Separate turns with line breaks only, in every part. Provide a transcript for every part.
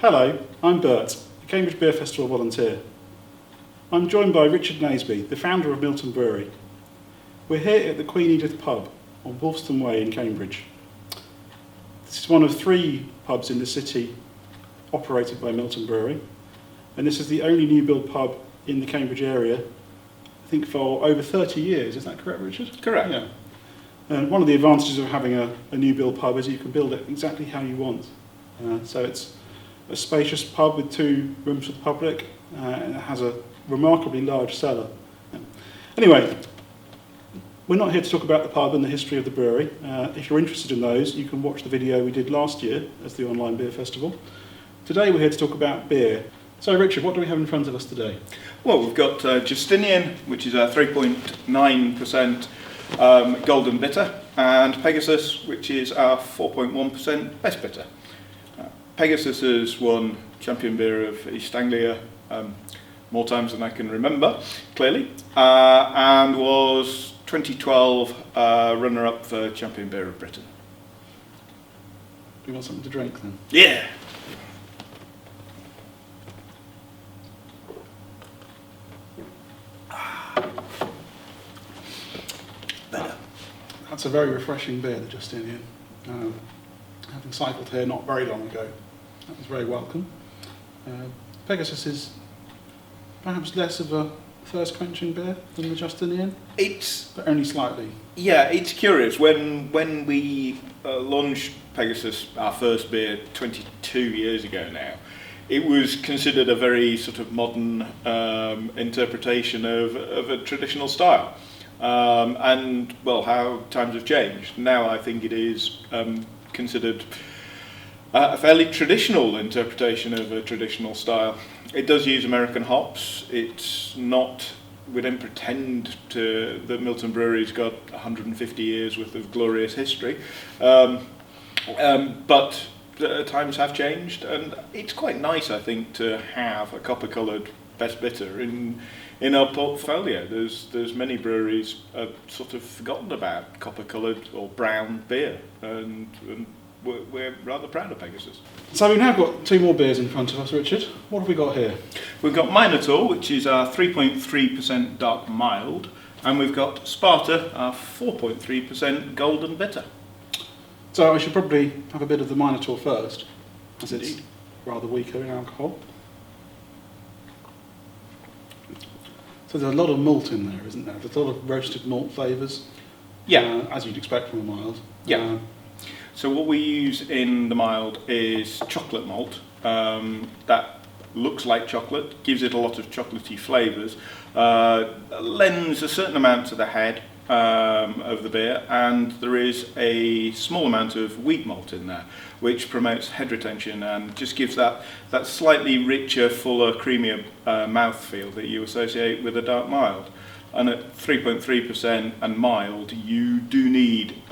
Hello, I'm Bert, the Cambridge Beer Festival volunteer. I'm joined by Richard Naseby, the founder of Milton Brewery. We're here at the Queen Edith pub on Wolfston Way in Cambridge. This is one of 3 pubs in the city operated by Milton Brewery, and this is the only new build pub in the Cambridge area, I think for over 30 years. Is that correct, Richard?
Correct.
Yeah. And one of the advantages of having a new build pub is you can build it exactly how you want. So it's a spacious pub with 2 rooms for the public, and it has a remarkably large cellar. Anyway, we're not here to talk about the pub and the history of the brewery. If you're interested in those, you can watch the video we did last year as the online beer festival. Today we're here to talk about beer. So Richard, what do we have in front of us today?
Well, we've got Justinian, which is our 3.9% golden bitter, and Pegasus, which is our 4.1% best bitter. Pegasus has won Champion Beer of East Anglia more times than I can remember, clearly, and was 2012 runner-up for Champion Beer of Britain.
Do you want something to drink then?
Yeah! Better.
That's a very refreshing beer, the Justinian. Having cycled here not very long ago, that was very welcome. Pegasus is perhaps less of a thirst-quenching beer than the Justinian, but only slightly.
Yeah, it's curious. When we launched Pegasus, our first beer, 22 years ago now, it was considered a very sort of modern interpretation of a traditional style. And, well, how times have changed. Now I think it is considered a fairly traditional interpretation of a traditional style. It does use American hops. It's not, we don't pretend that Milton Brewery's got 150 years worth of glorious history. But times have changed, and it's quite nice, I think, to have a copper-coloured best bitter in our portfolio. There's many breweries sort of forgotten about copper-coloured or brown beer, and we're rather proud of Pegasus.
So we've now got 2 more beers in front of us, Richard. What have we got here?
We've got Minotaur, which is our 3.3% dark mild, and we've got Sparta, our 4.3% golden bitter.
So I should probably have a bit of the Minotaur first, as it's rather weaker in alcohol. So there's a lot of malt in there, isn't there? There's a lot of roasted malt flavours.
Yeah.
As you'd expect from a mild.
Yeah. So what we use in the mild is chocolate malt. That looks like chocolate, gives it a lot of chocolatey flavours, lends a certain amount to the head of the beer, and there is a small amount of wheat malt in there, which promotes head retention and just gives that slightly richer, fuller, creamier mouthfeel that you associate with a dark mild. And at 3.3% and mild, you do need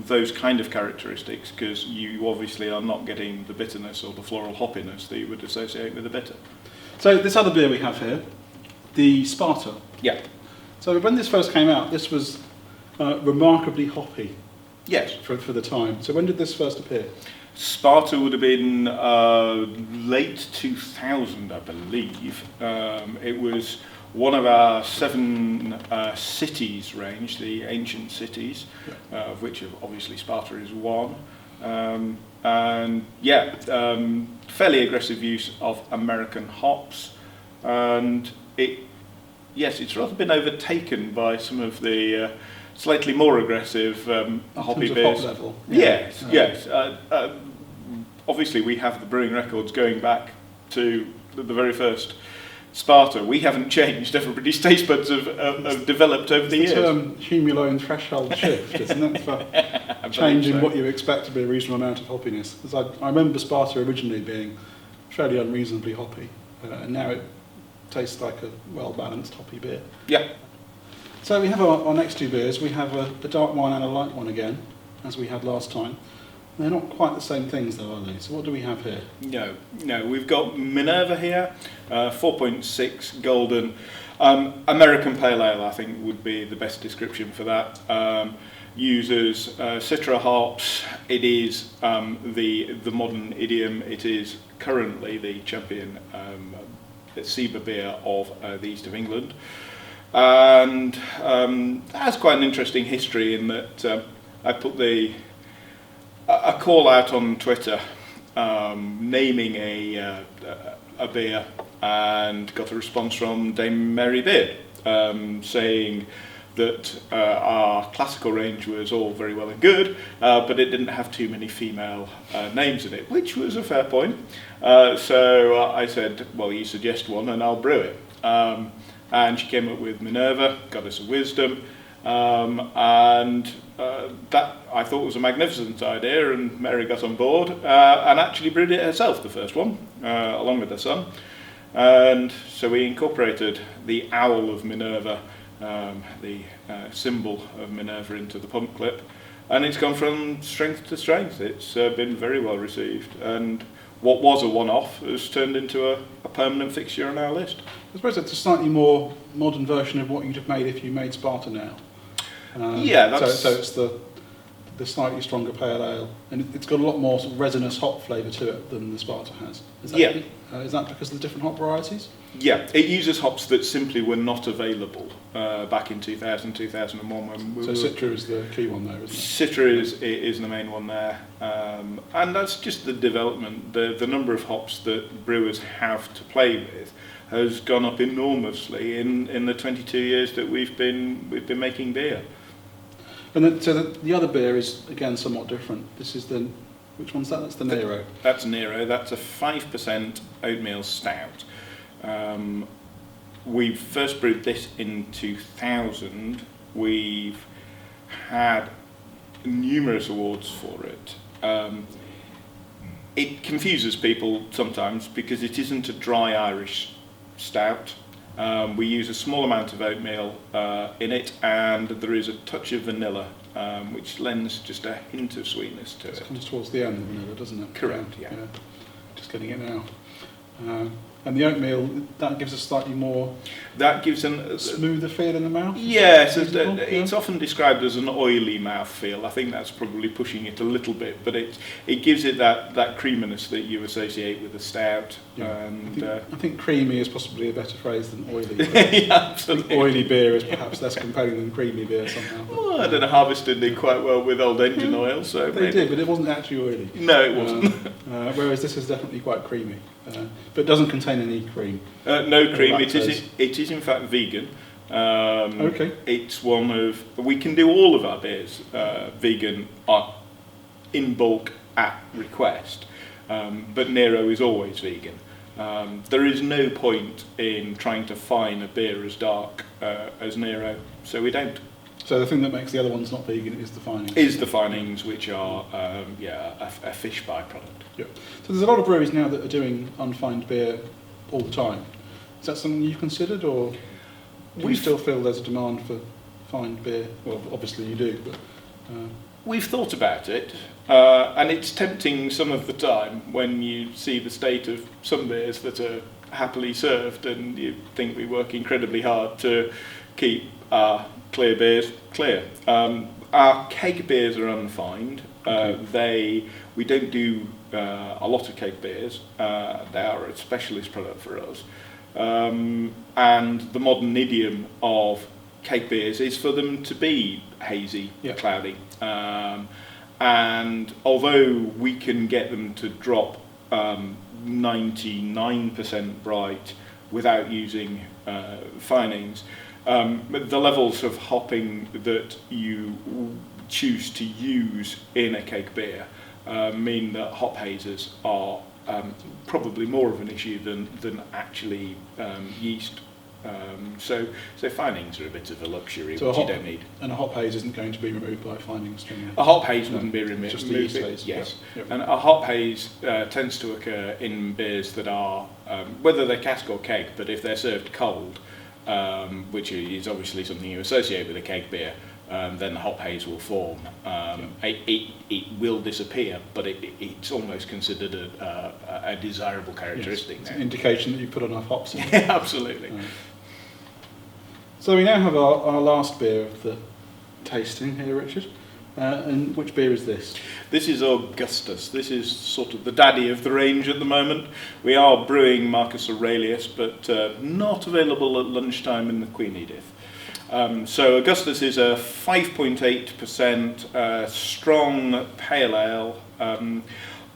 those kind of characteristics, because you obviously are not getting the bitterness or the floral hoppiness that you would associate with a bitter.
So this other beer we have here, the Sparta.
Yeah.
So when this first came out, this was remarkably hoppy.
Yes.
For the time. So when did this first appear?
Sparta would have been late 2000, I believe. It was one of our 7 cities range, the ancient cities, of which obviously Sparta is one. And yeah, fairly aggressive use of American hops, and it's rather been overtaken by some of the slightly more aggressive hoppy beers.
Hop level.
Yes. Obviously, we have the brewing records going back to the very first Sparta. We haven't changed. Everybody's taste buds have developed over the years.
The term Humulo threshold shift, isn't it? For changing what you expect to be a reasonable amount of hoppiness. Because I remember Sparta originally being fairly unreasonably hoppy, and now it tastes like a well-balanced hoppy beer.
Yeah.
So we have our next 2 beers. We have a dark one and a light one again, as we had last time. They're not quite the same things though, are they? So what do we have here?
No. We've got Minerva here, 4.6 golden. American Pale Ale, I think, would be the best description for that. uses citra hops. It is the modern idiom. It is currently the champion Ciba beer of the east of England, and has quite an interesting history in that I put a call out on Twitter naming a beer, and got a response from Dame Mary Beard saying that our classical range was all very well and good, but it didn't have too many female names in it, which was a fair point. So I said, well, you suggest one and I'll brew it. And she came up with Minerva, goddess of wisdom, and that I thought was a magnificent idea, and Mary got on board and actually brewed it herself, the first one, along with her son. And so we incorporated the owl of Minerva, the symbol of Minerva, into the pump clip, and it's gone from strength to strength. It's been very well received, and what was a one-off has turned into a permanent fixture on our list.
I suppose it's a slightly more modern version of what you'd have made if you made Sparta now.
Yeah, that's...
So it's the slightly stronger pale ale, and it's got a lot more sort of resinous hop flavour to it than the Sparta has. Is that because of the different hop varieties?
Yeah, it uses hops that simply were not available back in 2000, 2001. When
Citra is the key one there, isn't it?
Citra is the main one there. And that's just the development. The number of hops that brewers have to play with has gone up enormously in the 22 years that we've been making beer.
And then, so the other beer is, again, somewhat different. This is which one's that? That's the Nero.
That's Nero. That's a 5% oatmeal stout. We first brewed this in 2000. We've had numerous awards for it. It confuses people sometimes because it isn't a dry Irish stout. We use a small amount of oatmeal in it, and there is a touch of vanilla, which lends just a hint of sweetness to it.
It comes towards the end, the vanilla, doesn't it?
Correct, yeah.
Just getting it now. And the oatmeal, that gives a slightly more...
That gives a
smoother feel in the mouth?
Yes, it's often described as an oily mouthfeel. I think that's probably pushing it a little bit, but it gives it that creaminess that you associate with a stout.
Yeah.
And
I think creamy is possibly a better phrase than oily.
Yeah, absolutely.
Oily beer is perhaps less compelling than creamy beer somehow.
Well, I don't know, Harvested did quite well with old engine oil, so
they did, but it wasn't actually oily.
No, it wasn't.
Whereas this is definitely quite creamy, but doesn't contain any cream.
No cream. It is in fact vegan.
Okay.
It's one of... We can do all of our beers vegan in bulk at request, but Nero is always vegan. There is no point in trying to fine a beer as dark as Nero, so we don't.
So the thing that makes the other ones not vegan is the finings?
Is the finings, which are a fish byproduct.
Yeah. So there's a lot of breweries now that are doing unfined beer all the time. Is that something you've considered, or do you still feel there's a demand for fined beer? Well, obviously you do, but...
We've thought about it, and it's tempting some of the time when you see the state of some beers that are happily served, and you think we work incredibly hard to keep our clear beers clear. Our keg beers are unfined. We don't do a lot of keg beers. They are a specialist product for us. And the modern idiom of keg beers is for them to be hazy, cloudy. And although we can get them to drop 99% bright without using finings, the levels of hopping that you choose to use in a keg beer mean that hop hazes are probably more of an issue than actually yeast. So finings are a bit of a luxury, which you don't need.
And a hop haze isn't going to be removed by finings?
A hop haze wouldn't be removed.
Just the yeast haze?
Yes.
Yep.
And a hop haze tends to occur in beers that are, whether they're cask or keg, but if they're served cold, which is obviously something you associate with a keg beer, then the hop haze will form. It will disappear, but it's almost considered a desirable characteristic.
Yes, it's an indication that you put enough hops in.
Yeah, absolutely.
So we now have our last beer of the tasting here, Richard. And which beer is this?
This is Augustus. This is sort of the daddy of the range at the moment. We are brewing Marcus Aurelius, but not available at lunchtime in the Queen Edith. So Augustus is a 5.8% strong pale ale,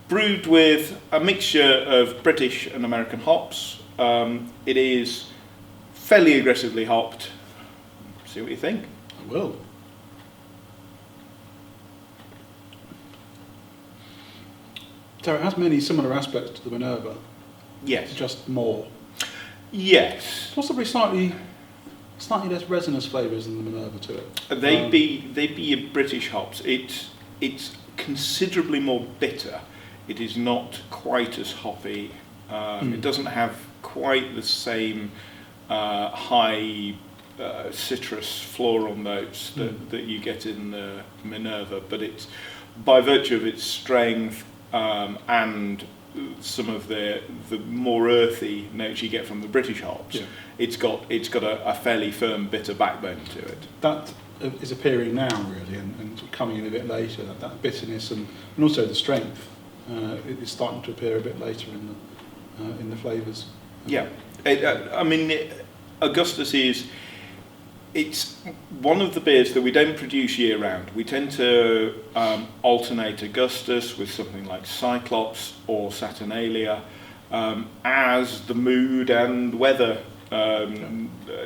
brewed with a mixture of British and American hops. It is fairly aggressively hopped. See what you think.
I will. So it has many similar aspects to the Minerva,
Yes.
just more.
Yes.
Possibly slightly less resinous flavours than the Minerva to it.
They'd be your British hops. It's considerably more bitter. It is not quite as hoppy. It doesn't have quite the same high citrus floral notes that you get in the Minerva, but it's by virtue of its strength and some of the more earthy notes you get from the British hops.
Yeah.
It's got a fairly firm bitter backbone to it.
That is appearing now, really, and sort of coming in a bit later. That bitterness and also the strength it is starting to appear a bit later in the flavours.
Yeah, Augustus it's one of the beers that we don't produce year round. We tend to alternate Augustus with something like Cyclops or Saturnalia as the mood and weather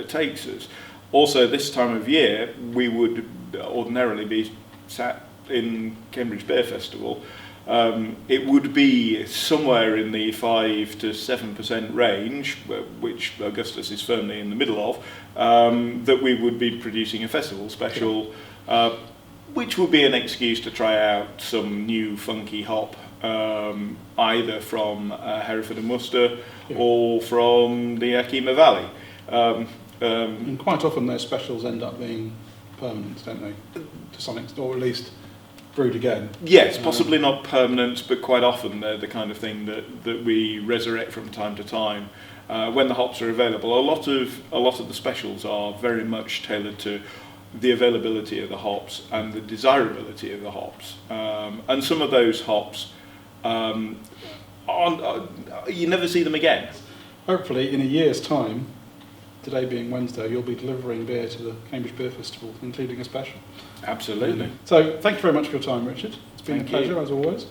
takes us. Also, this time of year, we would ordinarily be sat in Cambridge Beer Festival. It would be somewhere in the 5 to 7% range, which Augustus is firmly in the middle of, that we would be producing a festival special, which would be an excuse to try out some new funky hop, either from Hereford and Worcester or from the Akima Valley.
And quite often those specials end up being permanent, don't they? To some extent, or at least brewed again.
Yes, possibly not permanent, but quite often they're the kind of thing that we resurrect from time to time when the hops are available. A lot of the specials are very much tailored to the availability of the hops and the desirability of the hops. And some of those hops, you never see them again.
Hopefully, in a year's time, today being Wednesday, you'll be delivering beer to the Cambridge Beer Festival, including a special.
Absolutely.
So, thank you very much for your time, Richard. It's been
Thank
a pleasure,
you.
as always.